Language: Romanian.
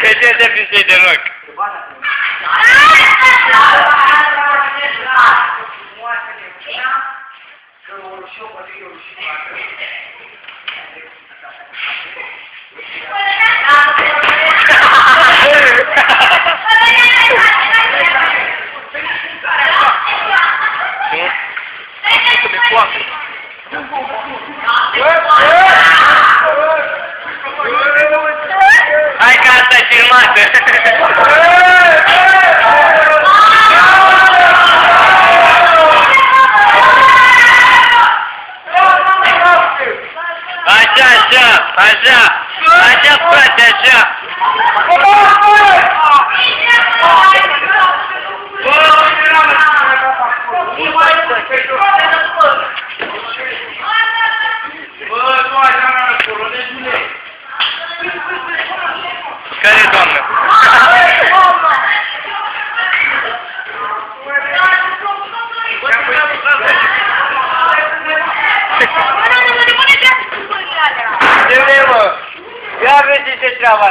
Că ce te pisei de loc? Hai că asta e filmată! Așa, frate, așa! Care doamnă? Ce vrei, mă? Ia vezi ce treaba.